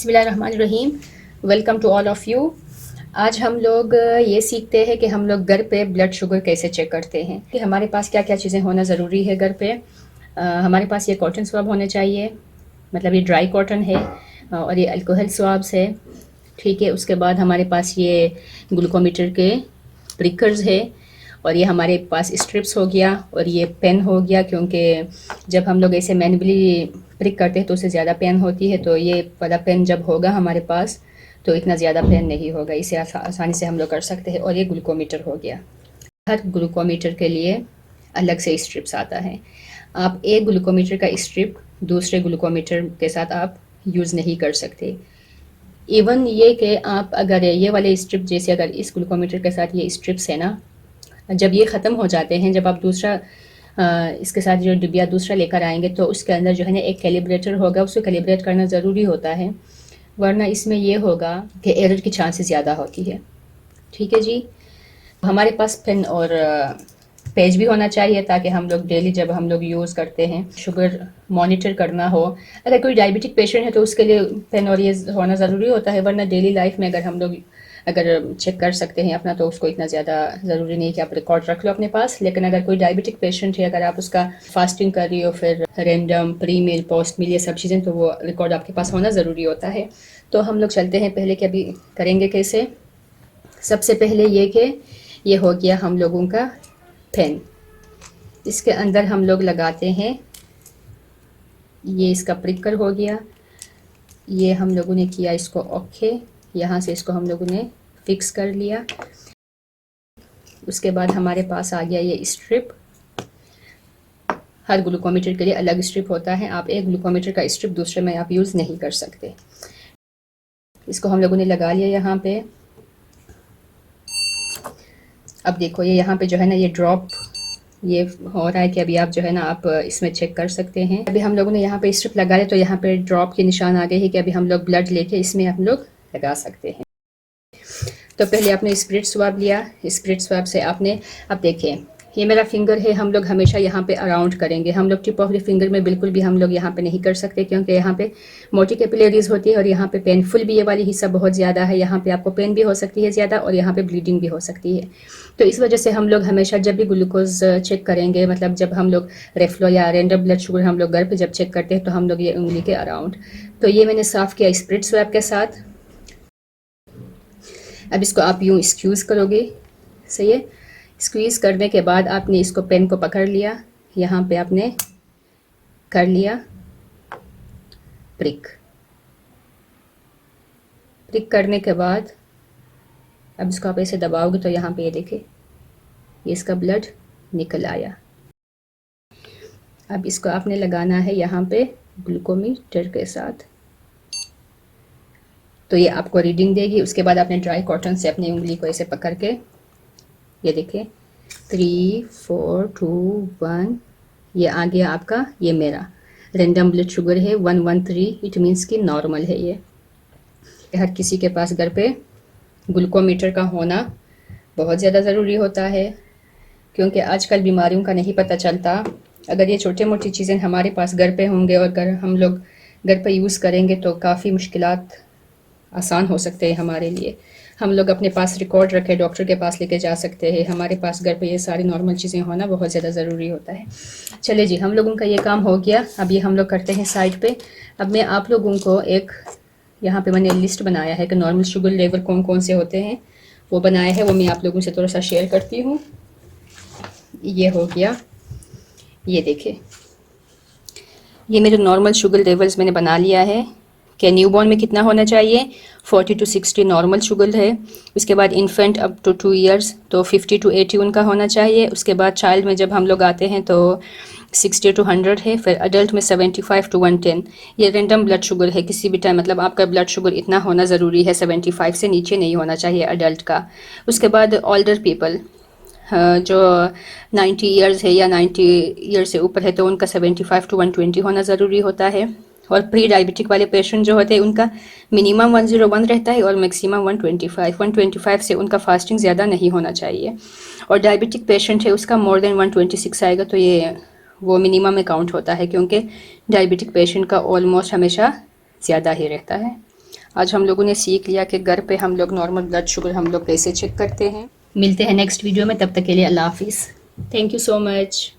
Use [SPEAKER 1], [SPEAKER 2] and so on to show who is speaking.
[SPEAKER 1] बिस्मिल्लाहिर्रहमानिर्रहीम। Welcome to all of you. आज हम लोग ये सीखते हैं कि हम लोग घर पे ब्लड शुगर कैसे चेक करते हैं कि हमारे पास क्या क्या चीज़ें होना ज़रूरी है घर पे। हमारे पास ये कॉटन स्वाब होने चाहिए, मतलब ये ड्राई कॉटन है, और ये अल्कोहल स्वाब्स है, ठीक है। उसके बाद हमारे पास ये ग्लूकोमीटर के प्रिकर्स है, और ये हमारे पास स्ट्रिप्स हो गया, और ये पेन हो गया, क्योंकि जब हम लोग ऐसे मैनुअली प्रिक करते हैं तो उससे ज़्यादा पेन होती है। तो ये वाला पेन जब होगा हमारे पास तो इतना ज़्यादा पेन नहीं होगा, इसे आसानी से हम लोग कर सकते हैं। और ये ग्लूकोमीटर हो गया। हर ग्लूकोमीटर के लिए अलग से स्ट्रिप्स आता है। आप एक ग्लूकोमीटर का स्ट्रिप दूसरे ग्लूकोमीटर के साथ आप यूज़ नहीं कर सकते। इवन ये कि आप अगर ये वाले स्ट्रिप, जैसे अगर इस ग्लूकोमीटर के साथ ये स्ट्रिप्स है ना, जब ये ख़त्म हो जाते हैं, जब आप दूसरा इसके साथ जो डिब्बिया दूसरा लेकर आएंगे तो उसके अंदर जो है ना एक कैलिब्रेटर होगा, उसको कैलिब्रेट करना ज़रूरी होता है, वरना इसमें ये होगा कि एरर की चांसेस ज़्यादा होती है, ठीक है जी। हमारे पास पेन और पेज भी होना चाहिए, ताकि हम लोग डेली जब हम लोग यूज़ करते हैं, शुगर मॉनिटर करना हो, अगर कोई डायबिटिक पेशेंट है तो उसके लिए पेन और ये होना ज़रूरी होता है, वरना डेली लाइफ में अगर हम लोग चेक कर सकते हैं अपना, तो उसको इतना ज़्यादा ज़रूरी नहीं कि आप रिकॉर्ड रख लो अपने पास। लेकिन अगर कोई डायबिटिक पेशेंट है, अगर आप उसका फास्टिंग कर रही हो, फिर रैंडम प्री मील पोस्ट मील ये सब चीज़ें, तो वो रिकॉर्ड आपके पास होना ज़रूरी होता है। तो हम लोग चलते हैं पहले कि अभी करेंगे कैसे। सबसे पहले ये कि ये हो गया हम लोगों का पेन, इसके अंदर हम लोग लगाते हैं, ये इसका प्रिकर हो गया, ये हम लोगों ने किया इसको ओके, यहाँ से इसको हम लोगों ने फिक्स कर लिया। उसके बाद हमारे पास आ गया ये स्ट्रिप। हर ग्लूकोमीटर के लिए अलग स्ट्रिप होता है, आप एक ग्लूकोमीटर का स्ट्रिप दूसरे में आप यूज़ नहीं कर सकते। इसको हम लोगों ने लगा लिया यहाँ पे। अब देखो ये यहाँ पे जो है ना, ये ड्रॉप ये हो रहा है कि अभी आप जो है ना आप इसमें चेक कर सकते हैं। अभी हम लोगों ने यहाँ पे स्ट्रिप लगा लिया, तो यहाँ पे ड्रॉप के निशान आ गए हैं कि अभी हम लोग ब्लड लेके इसमें हम लोग लगा सकते हैं। तो पहले आपने स्पिरिट स्वाब लिया, स्पिरिट स्वाब से आपने, अब देखें ये मेरा फिंगर है, हम लोग हमेशा यहाँ पे अराउंड करेंगे, हम लोग टिप ऑफ द फिंगर में बिल्कुल भी हम लोग यहाँ पे नहीं कर सकते, क्योंकि यहाँ पे मोटी कैपिलरीज होती है और यहाँ पे पेनफुल भी ये वाली हिस्सा बहुत ज़्यादा है, यहाँ पे आपको पेन भी हो सकती है ज़्यादा और यहाँ पे ब्लीडिंग भी हो सकती है। तो इस वजह से हम लोग हमेशा जब भी ग्लूकोज चेक करेंगे, मतलब जब हम लोग रेफ्लो या रैंडम ब्लड शुगर हम लोग घर पर जब चेक करते हैं, तो हम लोग ये उंगली के अराउंड। तो ये मैंने साफ़ किया स्पिरिट स्वैब के साथ। अब इसको आप यूँ स्क्यूज़ करोगे, सही है। स्क्वीज़ करने के बाद आपने इसको पेन को पकड़ लिया, यहाँ पे आपने कर लिया प्रिक। प्रिक करने के बाद अब इसको आप ऐसे दबाओगे तो यहाँ पे ये देखें, ये इसका ब्लड निकल आया। अब इसको आपने लगाना है यहाँ पे ग्लूकोमीटर के साथ, तो ये आपको रीडिंग देगी। उसके बाद आपने ड्राई कॉटन से अपनी उंगली को ऐसे पकड़ के, ये देखिए 3 4 2 1, ये आ गया आपका, ये मेरा रैंडम ब्लड शुगर है 113, इट मीन्स कि नॉर्मल है। ये हर किसी के पास घर पे ग्लूकोमीटर का होना बहुत ज़्यादा ज़रूरी होता है, क्योंकि आजकल बीमारियों का नहीं पता चलता। अगर ये छोटी मोटी चीज़ें हमारे पास घर पे होंगे और अगर हम लोग घर पे यूज़ करेंगे तो काफ़ी मुश्किलात आसान हो सकते हैं हमारे लिए। हम लोग अपने पास रिकॉर्ड रखे, डॉक्टर के पास लेके जा सकते हैं, हमारे पास घर पे ये सारी नॉर्मल चीज़ें होना बहुत ज़्यादा ज़रूरी होता है। चले जी, हम लोगों का ये काम हो गया। अब ये हम लोग करते हैं साइड पे। अब मैं आप लोगों को एक यहाँ पे मैंने लिस्ट बनाया है कि नॉर्मल शुगर लेवल कौन कौन से होते हैं, वो बनाया है, वो मैं आप लोगों से थोड़ा सा शेयर करती हूँ। ये हो गया, ये देखें, ये मेरे नॉर्मल शुगर लेवल्स मैंने बना लिया है कि न्यूबॉर्न में कितना होना चाहिए। 40 to 60 नॉर्मल शुगर है। उसके बाद इन्फेंट अप टू 2 इयर्स तो 50 to 80 उनका होना चाहिए। उसके बाद चाइल्ड में जब हम लोग आते हैं तो 60 to 100 है। फिर अडल्ट में 75 to 110। ये रैंडम ब्लड शुगर है, किसी भी टाइम मतलब आपका ब्लड शुगर इतना होना ज़रूरी है, 75 से नीचे नहीं होना चाहिए अडल्ट का। उसके बाद ओल्डर पीपल जो 90 इयर्स है या 90 ईयर से ऊपर है तो उनका 75 to 120 होना ज़रूरी होता है। और प्री डायबिटिक वाले पेशेंट जो होते हैं उनका मिनिमम 101 रहता है और मैक्सिमम 125 से उनका फास्टिंग ज़्यादा नहीं होना चाहिए। और डायबिटिक पेशेंट है उसका मोर देन 126 आएगा, तो ये वो मिनिमम में काउंट होता है, क्योंकि डायबिटिक पेशेंट का ऑलमोस्ट हमेशा ज़्यादा ही रहता है। आज हम लोगों ने सीख लिया कि घर पे हम लोग नॉर्मल ब्लड शुगर हम लोग कैसे चेक करते हैं। मिलते हैं नेक्स्ट वीडियो में, तब तक के लिए अल्लाह हाफिज़। Thank you so much.